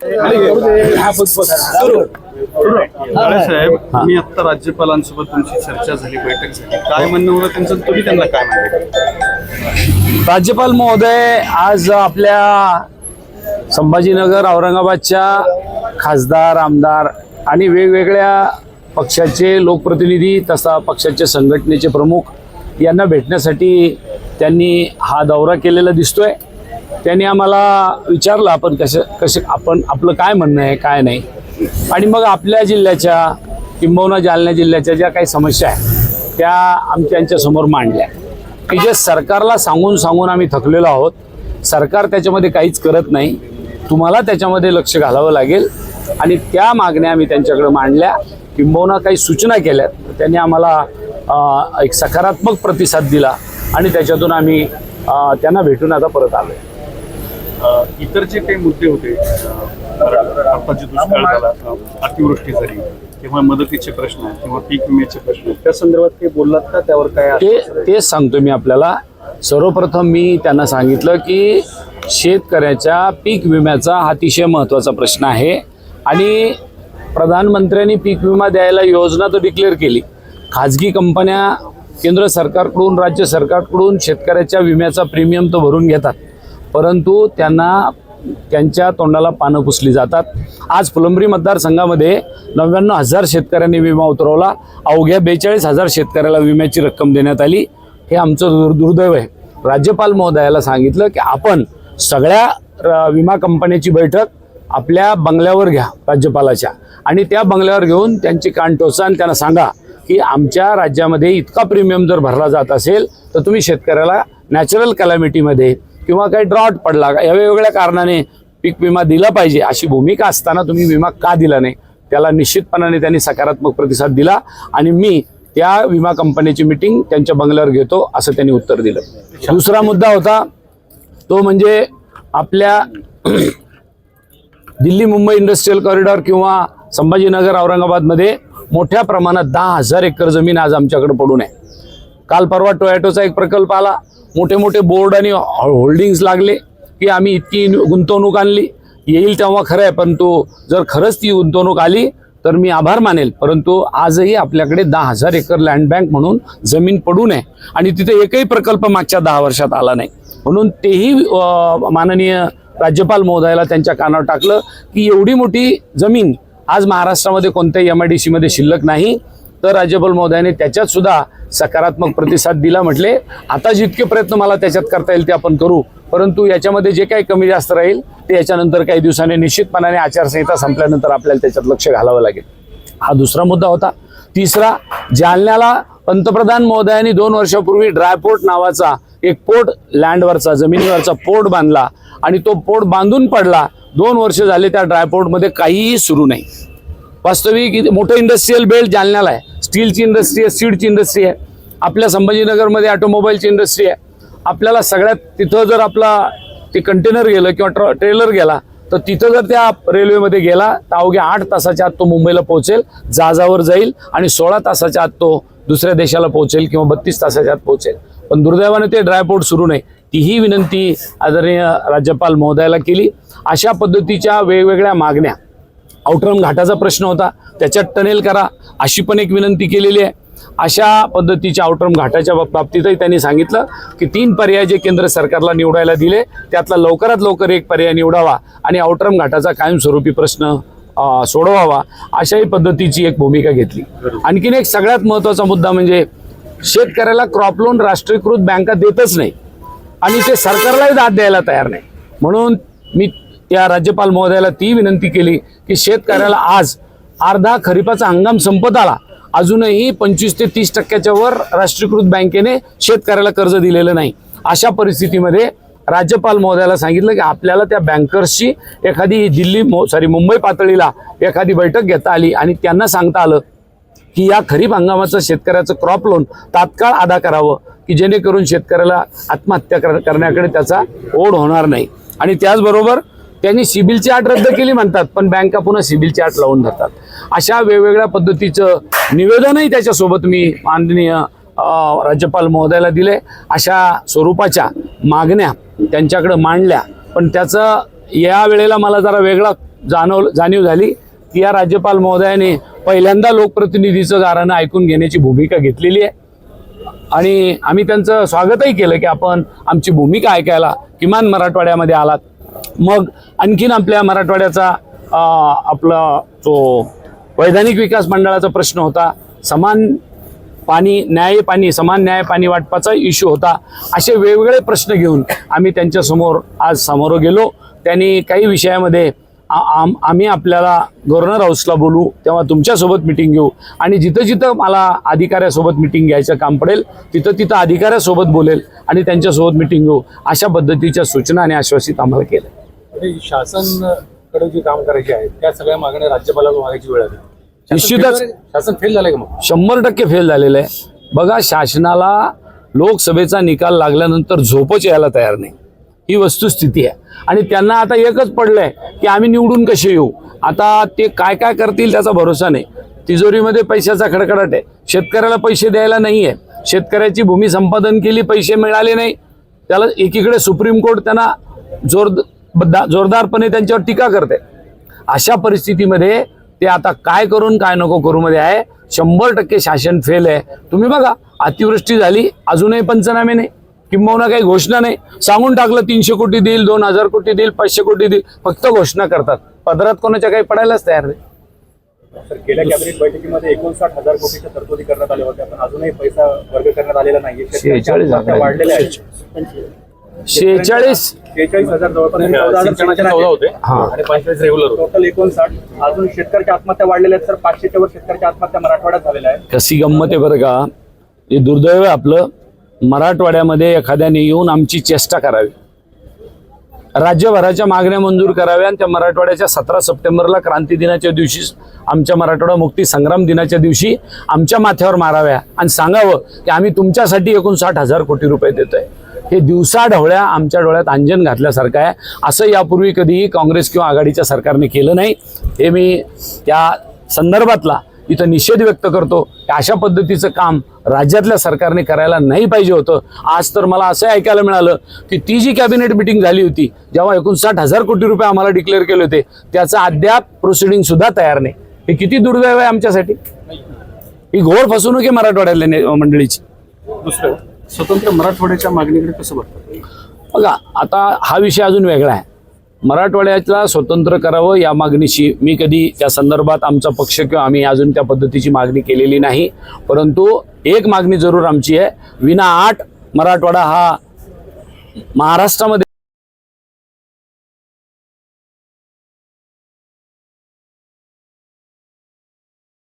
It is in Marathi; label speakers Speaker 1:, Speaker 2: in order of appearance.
Speaker 1: साहेब, मी आता राज्यपालांसोबत तुमची चर्चा झाली, बैठक झाली, काय म्हणणं होतं त्यांचं, तुम्ही त्यांना काय म्हणता?
Speaker 2: राज्यपाल महोदय आज आपल्या संभाजीनगर औरंगाबादच्या खासदार आमदार आणि वेगवेगळ्या पक्षाचे लोकप्रतिनिधी तसा पक्षाचे संघटनेचे प्रमुख यांना भेटण्यासाठी त्यांनी हा दौरा केलेला दिसतोय। त्यांनी आम्हाला विचारलं आपण कसे आपण आपलं काय म्हणणं आहे काय नाही, आणि मग आपल्या जिल्ह्याच्या किंबहुना जालना जिल्ह्याच्या ज्या काही समस्या आहेत त्या आमच्या समोर मांडल्या की जे सरकारला सांगून आम्ही थकलेलो आहोत। सरकार त्याच्यामध्ये काहीच करत नाही, तुम्हाला त्याच्यामध्ये लक्ष घालावं लागेल, आणि त्या मागण्या आम्ही त्यांच्याकडे मांडल्या, किंबहुना काही सूचना केल्या। त्यांनी आम्हाला एक सकारात्मक प्रतिसाद दिला आणि त्याच्यातून आम्ही त्यांना भेटून आता परत आलो।
Speaker 1: इतर जे काही मुद्दे होते, आता जे दुष्काळ झाला, अतिवृष्टी झाली किंवा मदतीचे प्रश्न किंवा पीक विम्याचे प्रश्न, त्या संदर्भात काही बोललात का? त्यावर काय
Speaker 2: तेच सांगतो मी आपल्याला। सर्वप्रथम मी त्यांना सांगितलं की शेतकऱ्याच्या पीक विम्याचा अतिशय महत्त्वाचा प्रश्न आहे, आणि प्रधानमंत्र्यांनी पीक विमा द्यायला योजना तर डिक्लेअर केली। खाजगी कंपन्या केंद्र सरकारकडून राज्य सरकारकडून शेतकऱ्याच्या विम्याचा प्रीमियम तर भरून घेतात, परंतु त्यांना त्यांच्या तोंडाला पानं पुसली जातात। आज फुलंब्री मतदारसंघामध्ये 99,000 शेतकऱ्यांनी विमा उतरवला, अवघ्या 42,000 शेतकऱ्याला विम्याची रक्कम देण्यात आली। हे आमचं दुर्दैव आहे। राज्यपाल महोदयाला सांगितलं की आपण सगळ्या विमा कंपन्याची बैठक आपल्या बंगल्यावर घ्या राज्यपालाच्या, आणि त्या बंगल्यावर घेऊन त्यांची कान टोचा आणि त्यांना सांगा की आमच्या राज्यामध्ये इतका प्रीमियम जर भरला जात असेल तर तुम्ही शेतकऱ्याला नॅचरल कॅलॅमिटीमध्ये किंवा काही ड्रॉट पडला या वेगवेगळ्या कारणाने पीक विमा दिला पाहिजे, अशी भूमिका असताना तुम्ही विमा का दिला नाही? त्याला निश्चितपणाने त्यांनी सकारात्मक प्रतिसाद दिला, आणि मी त्या विमा कंपनीची मीटिंग त्यांच्या बंगल्यावर घेतो असं त्यांनी उत्तर दिलं। दुसरा मुद्दा होता तो म्हणजे आपल्या दिल्ली मुंबई इंडस्ट्रियल कॉरिडॉर किंवा संभाजीनगर औरंगाबादमध्ये मोठ्या प्रमाणात 10,000 एकर जमीन आज आमच्याकडे पडून आहे। काल परवा टोयॅटोचा एक प्रकल्प आला, मोठे मोठे बोर्ड आणि होल्डिंग्स लागले की आम्ही इतकी गुंतवणूक आणली, येईल तेव्हा खरं आहे, परंतु जर खरंच ती गुंतवणूक आली तर मी आभार मानेल, परंतु आजही आपल्याकडे 10,000 एकर लँड बँक म्हणून जमीन पडून आहे, आणि तिथे एकही प्रकल्प मागच्या 10 वर्षात आला नाही। म्हणून तेही माननीय राज्यपाल महोदयाला त्यांच्या कानावर टाकलं की एवढी मोठी जमीन आज महाराष्ट्रामध्ये कोणत्याही MIDC मध्ये शिल्लक नाही। तर राज्यपाल महोदयाने त्याच्यात सुद्धा सकारात्मक प्रतिसाद दिला, म्हटले आता जितके प्रयत्न मला त्याच्यात करता येईल ते आपण करू, परंतु याच्यामध्ये जे काही कमी जास्त राहील ते याच्यानंतर काही दिवसांनी निश्चितपणाने आचारसंहिता संपल्यानंतर आपल्याला त्याच्यात लक्ष घालावं लागेल। हा दुसरा मुद्दा होता। तिसरा, जालन्याला पंतप्रधान महोदयांनी 2 वर्षापूर्वी ड्रायपोर्ट नावाचा एक पोर्ट, लँडवरचा जमिनीवरचा पोर्ट बांधला, आणि तो पोर्ट बांधून पडला। 2 वर्ष झाले त्या ड्रायपोर्टमध्ये काहीही सुरू नाही। वास्तविक मोठं इंडस्ट्रियल बेल्ट जालन्याला आहे, स्टीलची इंडस्ट्री आहे, सीडची इंडस्ट्री आहे, आपल्या संभाजीनगरमध्ये ऑटोमोबाईलची इंडस्ट्री आहे। आपल्याला सगळ्यात तिथं जर आपला ते कंटेनर गेलं किंवा ट्रेलर गेला तर तिथं जर त्या रेल्वेमध्ये गेला तर अवघ्या 8 तासाच्या आत तो मुंबईला पोहोचेल, जहाजावर जाईल, आणि 16 तासाच्या आत तो दुसऱ्या देशाला पोहोचेल किंवा 32 तासाच्या आत पोहोचेल। पण दुर्दैवाने ते ड्रायपोर्ट सुरू नाही। तीही विनंती आदरणीय राज्यपाल महोदयाला केली। अशा पद्धतीच्या वेगवेगळ्या मागण्या, औटरम घाटाचा प्रश्न होता त्याच्यात टनेल करा अशी पण एक विनंती केलेली आहे। अशा पद्धतीच्या औटरम घाटाच्या बाबतीतही त्यांनी सांगितलं की 3 पर्याय जे केंद्र सरकारला निवडायला दिले त्यातला लवकरात लवकर एक पर्याय निवडावा आणि औटरम घाटाचा कायमस्वरूपी प्रश्न सोडवावा, अशाही पद्धतीची एक भूमिका घेतली। आणखीन एक सगळ्यात महत्त्वाचा मुद्दा म्हणजे शेतकऱ्याला क्रॉप लोन राष्ट्रीयकृत बँका देतच नाही, आणि ते सरकारलाही दाद द्यायला तयार नाही। म्हणून मी त्या राज्यपाल महोदयाला ती विनंती केली की शेतकऱ्याला आज अर्धा खरीपाचा हंगाम संपत आला, अजूनही 25 ते 30% वर राष्ट्रीयकृत बँकेने शेतकऱ्याला कर्ज दिलेलं नाही। अशा परिस्थितीमध्ये राज्यपाल महोदयाला सांगितलं की आपल्याला त्या बँकर्सची एखादी मुंबई पातळीला एखादी बैठक घेता आली आणि त्यांना सांगता आलं की या खरीप हंगामाचं शेतकऱ्याचं क्रॉप लोन तात्काळ अदा करावं, की जेणेकरून शेतकऱ्याला आत्महत्या करण्याकडे त्याचा ओढ होणार नाही। आणि त्याचबरोबर त्यांनी सिबिलची अट रद्द केली म्हणतात, पण बँका पुन्हा सिबिलची अट लावून धरतात। अशा वेगवेगळ्या पद्धतीचं निवेदनही त्याच्यासोबत मी माननीय राज्यपाल महोदयाला दिले। अशा स्वरूपाच्या मागण्या त्यांच्याकडे मांडल्या, पण त्याचं या वेळेला मला जरा वेगळा जाणीव झाली की या राज्यपाल महोदयाने पहिल्यांदा लोकप्रतिनिधीचं गाऱ्हाणं ऐकून घेण्याची भूमिका घेतलेली आहे आणि आम्ही त्यांचं स्वागतही केलं की आपण आमची भूमिका ऐकायला किमान मराठवाड्यामध्ये आलात. मग आणखीन आपल्या मराठवाड्याचा आपला जो वैधानिक विकास मंडळाचा प्रश्न होता, समान न्याय पाणी वाटपाचा इश्यू होता. असे वेगवेगळे प्रश्न घेऊन आम्ही त्यांच्यासमोर आज समोर गेलो. त्यांनी काही विषयामध्ये आम्ही आपल्याला गव्हर्नर हाऊसला बोलू, तेव्हा तुमच्यासोबत मिटिंग घेऊ आणि जिथं जिथं मला अधिकाऱ्यासोबत मिटिंग घ्यायचं काम पडेल तिथं अधिकाऱ्यासोबत बोलेल आणि त्यांच्यासोबत मिटिंग घेऊ, अशा पद्धतीच्या सूचना आणि आश्वासित आम्हाला केलं.
Speaker 3: शासनकडे जे काम करायचे आहे त्या सगळ्या मागण्या राज्यपालाला मागायची वेळ आली.
Speaker 2: निश्चितच
Speaker 3: शासन फेल झालंय का? मग
Speaker 2: 100% फेल झालेलं आहे. बघा, शासनाला लोकसभेचा निकाल लागल्यानंतर झोपच यायला तयार नाही, ही वस्तुस्थिती आहे. आणि त्यांना आता एकच पडलंय की आम्ही निवडून कसे येऊ. आता ते काय काय करतील त्याचा भरोसा नाही. तिजोरीमध्ये पैशाचा खडखडाट आहे. शेतकऱ्याला पैसे द्यायला नाही आहे. शेतकऱ्याची भूमी संपादन केली, पैसे मिळाले नाही. त्याला एकीकडे सुप्रीम कोर्ट त्यांना जोरदारपणे त्यांच्यावर टीका करते. अशा परिस्थितीमध्ये ते आता काय करून काय नको करू मध्ये आहे. 100% शासन फेल आहे. तुम्ही बघा, अतिवृष्टी झाली, अजूनही पंचनामे नाही, किंबहुना काही घोषणा नाही. सांगून टाकलं 300 कोटी देईल, 2000 कोटी देईल, 500 कोटी देईल, फक्त घोषणा करतात. पदरात कोणाच्या काही पडायलाच तयार नाही.
Speaker 4: तर गेल्या कॅबिनेट बैठकीमध्ये 59,000 कोटीच्या तरतुदी करण्यात आल्या होत्या, पण अजूनही पैसा वर्ग करण्यात आलेला नाहीये.
Speaker 2: 46,000
Speaker 4: वाढलेल्या आहेत.
Speaker 2: 46,000
Speaker 4: जवळपास
Speaker 3: 14 होते
Speaker 2: हा.
Speaker 3: आणि 45 रेग्युलर होते.
Speaker 4: टोटल 59. अजून शेतकऱ्याच्या आत्महत्या वाढलेल्या आहेत. तर 500च्या वर शेतकऱ्याच्या आत्महत्या मराठवाड्यात झालेल्या आहेत.
Speaker 2: कशी गंमत आहे बरं का. हे दुर्दैव आहे आपलं. मराठवाड्यामध्ये एखाद्याने येऊन आमची चेष्टा करावी, राज्यभराच्या मागण्या मंजूर कराव्या आणि त्या मराठवाड्याच्या 17 सप्टेंबरला क्रांती दिनाच्या दिवशी, आमच्या मराठवाडा मुक्ती संग्राम दिनाच्या दिवशी आमच्या माथ्यावर माराव्या आणि सांगावं की आम्ही तुमच्यासाठी 59,000 कोटी रुपये देतोय. हे दिवसा ढवळ्या आमच्या डोळ्यात अंजन घातल्यासारखं आहे. असं यापूर्वी कधीही काँग्रेस किंवा आघाडीच्या सरकारने केलं नाही. हे मी त्या संदर्भातला इथं निषेध व्यक्त करतो की अशा पद्धतीचं काम राज्यातल्या सरकारने करायला नाही पाहिजे होतं. आज तर मला असं ऐकायला मिळालं की ती जी कॅबिनेट मिटिंग झाली होती जेव्हा 59,000 कोटी रुपये आम्हाला डिक्लेअर केले होते, त्याचं अद्याप प्रोसिडिंग सुद्धा तयार नाही. हे किती दुर्दैव आहे आमच्यासाठी. ही घोर फसवणूक आहे मराठवाड्यातल्या मंडळीची.
Speaker 1: दुसरं, स्वतंत्र मराठवाड्याच्या मागणीकडे कसं बघतात?
Speaker 2: बघा, आता हा विषय अजून वेगळा आहे. मराठवाड्याला स्वतंत्र करावं या मागणीशी मी कधी त्या संदर्भात आमचा पक्ष किंवा आम्ही अजून त्या पद्धतीची मागणी केलेली नाही. परंतु एक मागणी जरूर आमची आहे, विना 8 मराठवाडा हा महाराष्ट्रामध्ये